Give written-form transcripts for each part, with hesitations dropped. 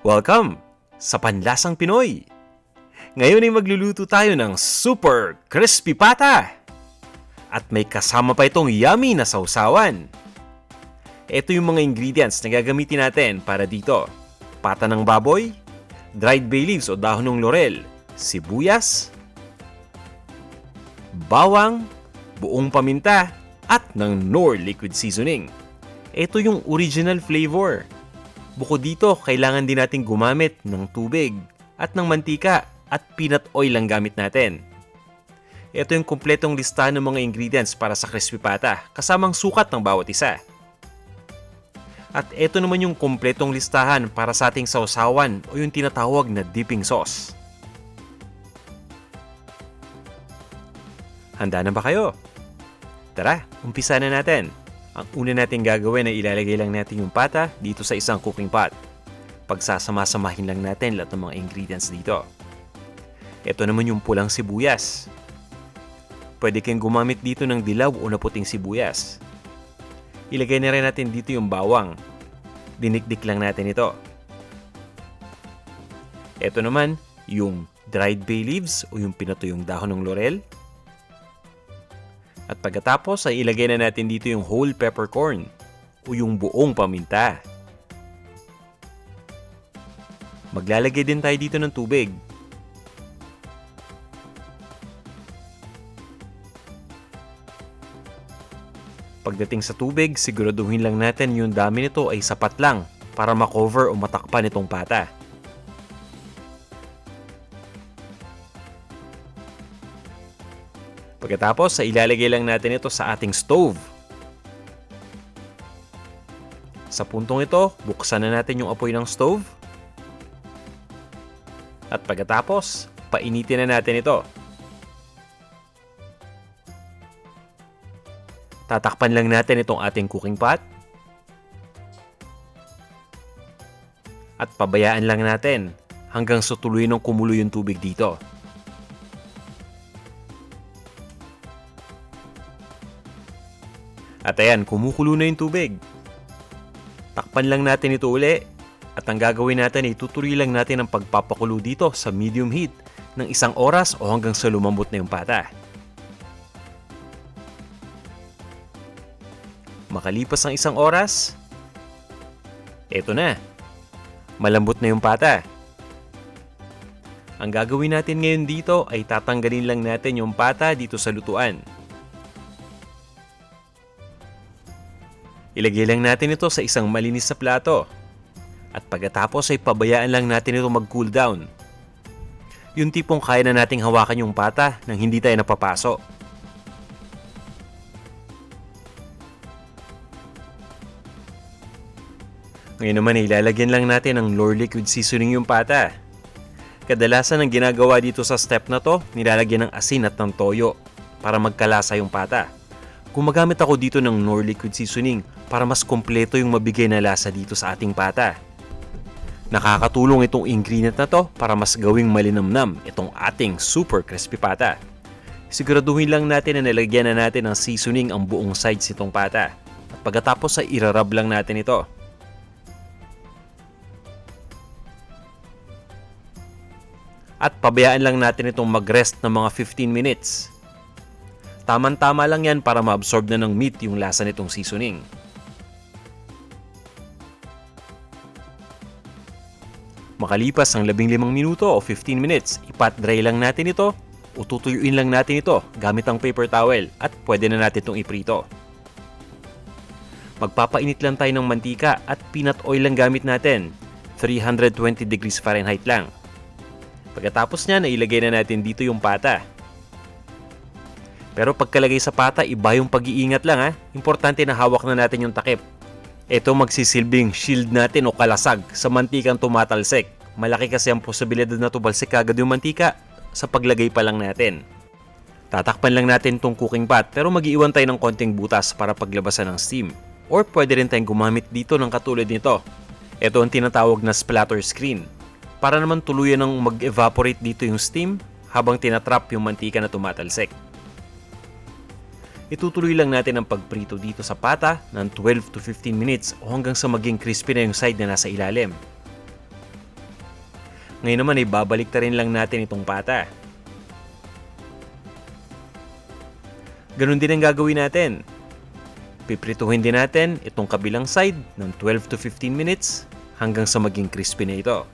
Welcome sa Panlasang Pinoy! Ngayon ay magluluto tayo ng super crispy pata! At may kasama pa itong yummy na sausawan. Ito yung mga ingredients na gagamitin natin para dito. Pata ng baboy, dried bay leaves o dahon ng laurel, sibuyas, bawang, buong paminta, at ng Knorr liquid seasoning. Ito yung original flavor. Bukod dito, kailangan din natin gumamit ng tubig at ng mantika at peanut oil ang gamit natin. Ito yung kumpletong listahan ng mga ingredients para sa crispy pata, kasamang sukat ng bawat isa. At ito naman yung kumpletong listahan para sa ating sausawan o yung tinatawag na dipping sauce. Handa na ba kayo? Tara, umpisa na natin. Ang una natin gagawin ay ilalagay lang natin yung pata dito sa isang cooking pot. Pagsasama-samahin lang natin lahat ng mga ingredients dito. Ito naman yung pulang sibuyas. Pwede kayong gumamit dito ng dilaw o naputing sibuyas. Ilagay na rin natin dito yung bawang. Dinikdik lang natin ito. Ito naman yung dried bay leaves o yung pinatuyong dahon ng laurel. At pagkatapos ay ilagay na natin dito yung whole peppercorn o yung buong paminta. Maglalagay din tayo dito ng tubig. Pagdating sa tubig, siguraduhin lang natin yung dami nito ay sapat lang para makover o matakpan itong pata. Pagkatapos, ilalagay lang natin ito sa ating stove. Sa puntong ito, buksan na natin yung apoy ng stove. At pagkatapos, painitin na natin ito. Tatakpan lang natin itong ating cooking pot. At pabayaan lang natin hanggang sa tuluyan ng kumulo yung tubig dito. At ayan, kumukulo na yung tubig. Takpan lang natin ito uli. At ang gagawin natin ay tutuloy lang natin ang pagpapakulo dito sa medium heat ng 1 oras o hanggang sa lumambot na yung pata. Makalipas ang 1 oras, eto na. Malambot na yung pata. Ang gagawin natin ngayon dito ay tatanggalin lang natin yung pata dito sa lutuan. Ilagay lang natin ito sa isang malinis na plato. At pagkatapos ay pabayaan lang natin ito mag-cool down. Yung tipong kaya na nating hawakan yung pata nang hindi tayo napapaso. Ngayon naman ilalagyan lang natin ng Knorr liquid seasoning yung pata. Kadalasan ang ginagawa dito sa step na to, nilalagyan ng asin at ng toyo para magkalasa yung pata. Gumagamit ako dito ng Knorr liquid seasoning para mas kompleto yung mabigay na lasa dito sa ating pata. Nakakatulong itong ingredient na to para mas gawing malinamnam itong ating super crispy pata. Siguraduhin lang natin na nilagyan na natin ng seasoning ang buong sides nitong pata. At pagkatapos ay irarab lang natin ito. At pabayaan lang natin itong mag-rest ng mga 15 minutes. Taman-tama lang yan para ma-absorb na ng meat yung lasa nitong seasoning. Makalipas ang 15 minuto o 15 minutes, ipat dry lang natin ito o tutuyuin lang natin ito gamit ang paper towel at pwede na natin itong iprito. Magpapainit lang tayo ng mantika at peanut oil lang gamit natin, 320 degrees Fahrenheit lang. Pagkatapos niya, nailagay na natin dito yung pata. Pero pagkalagay sa pata, iba yung pag-iingat lang ha. Importante na hawak na natin yung takip. Ito magsisilbing shield natin o kalasag sa mantikang tumatalsik. Malaki kasi ang posibilidad na tumalsik agad yung mantika sa paglagay pa lang natin. Tatakpan lang natin itong cooking pot pero mag-iwan tayo ng konting butas para paglabasan ng steam. Or pwede rin tayong gumamit dito ng katulad nito. Ito ang tinatawag na splatter screen. Para naman tuluyan ng mag-evaporate dito yung steam habang tinatrap yung mantika na tumatalsik. Itutuloy lang natin ang pagprito dito sa pata ng 12 to 15 minutes o hanggang sa maging crispy na yung side na nasa ilalim. Ngayon naman ay babalik rin lang natin itong pata. Ganun din ang gagawin natin. Piprituhin din natin itong kabilang side ng 12 to 15 minutes hanggang sa maging crispy na ito.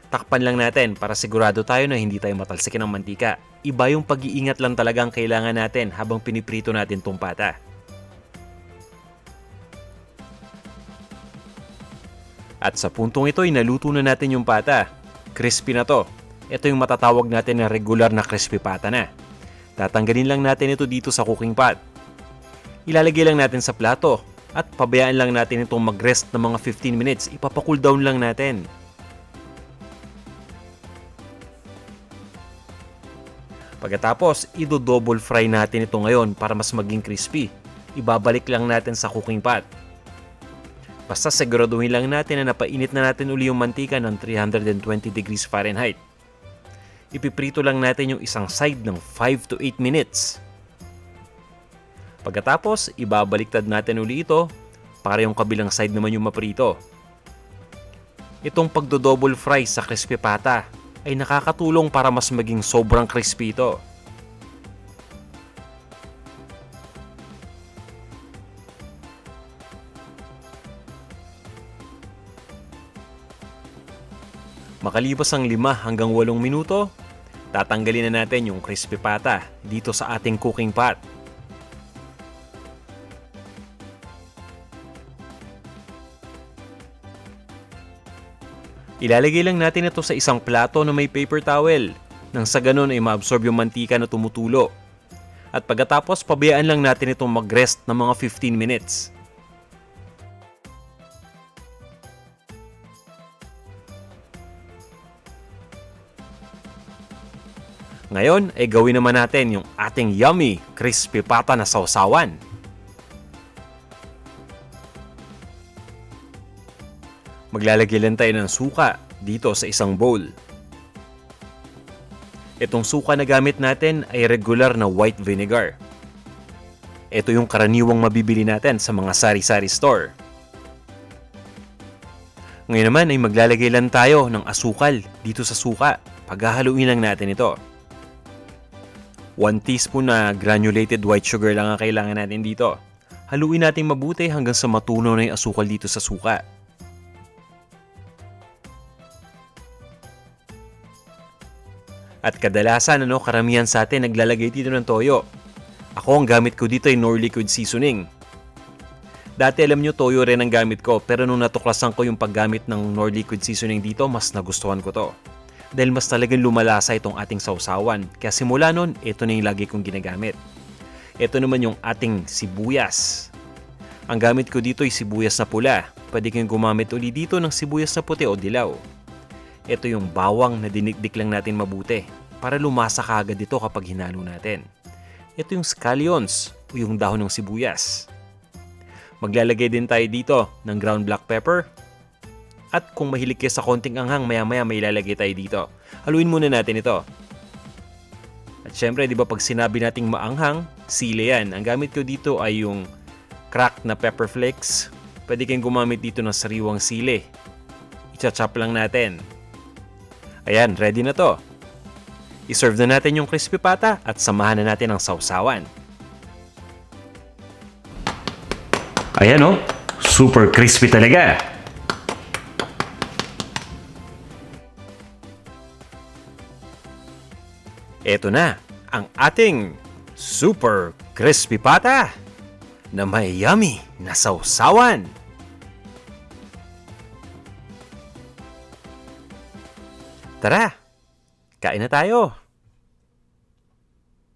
Takpan lang natin para sigurado tayo na hindi tayo matalsikin ng mantika. Iba yung pag-iingat lang talaga ang kailangan natin habang piniprito natin itong pata. At sa puntong ito ay naluto na natin yung pata. Crispy na to. Ito yung matatawag natin na regular na crispy pata na. Tatanggalin lang natin ito dito sa cooking pot. Ilalagay lang natin sa plato at pabayaan lang natin itong mag-rest ng mga 15 minutes. Ipapacool down lang natin. Pagkatapos, i-double fry natin ito ngayon para mas maging crispy. Ibabalik lang natin sa cooking pot. Basta siguraduhin lang natin na napainit na natin uli yung mantika ng 320 degrees Fahrenheit. Ipiprito lang natin yung isang side ng 5 to 8 minutes. Pagkatapos, ibabaliktad natin uli ito para yung kabilang side naman yung maprito. Itong pagdo-double fry sa crispy pata ay nakakatulong para mas maging sobrang crispy ito. Makalipas ang 5 hanggang 8 minuto, tatanggalin na natin yung crispy pata dito sa ating cooking pot. Ilalagay lang natin ito sa isang plato na may paper towel nang sa ganun ay maabsorb yung mantika na tumutulo. At pagkatapos, pabayaan lang natin itong mag-rest ng mga 15 minutes. Ngayon ay gawin naman natin yung ating yummy crispy pata na sausawan. Maglalagay lang tayo ng suka dito sa isang bowl. Itong suka na gamit natin ay regular na white vinegar. Ito yung karaniwang mabibili natin sa mga sari-sari store. Ngayon naman ay maglalagay lang tayo ng asukal dito sa suka. Paghahaluin lang natin ito. 1 teaspoon na granulated white sugar lang ang kailangan natin dito. Haluin natin mabuti hanggang sa matunaw na yung asukal dito sa suka. At kadalasan karamihan sa atin naglalagay dito ng toyo. Ako ang gamit ko dito ay Knorr liquid seasoning. Dati alam nyo toyo rin ang gamit ko pero nung natuklasan ko yung paggamit ng Knorr liquid seasoning dito mas nagustuhan ko to. Dahil mas talagang lumalasa itong ating sausawan. Kaya simula nun, ito na yung lagi kong ginagamit. Ito naman yung ating sibuyas. Ang gamit ko dito ay sibuyas na pula. Pwede kayong gumamit uli dito ng sibuyas na puti o dilaw. Ito yung bawang na dinikdik lang natin mabuti para lumasa kaagad ito kapag hinalo natin. Ito yung scallions o yung dahon ng sibuyas. Maglalagay din tayo dito ng ground black pepper. At kung mahilig kayo sa konting anghang, maya-maya may ilalagay tayo dito. Haluin muna natin ito. At syempre, di ba pag sinabi nating maanghang, sili yan. Ang gamit ko dito ay yung cracked na pepper flakes. Pwede kayong gumamit dito ng sariwang sili. I-chop lang natin. Ayan, ready na to. I-serve na natin yung crispy pata at samahan na natin ang sausawan. Ayan oh, super crispy talaga. Ito na ang ating super crispy pata na may yummy na sausawan. Tara, kain na tayo.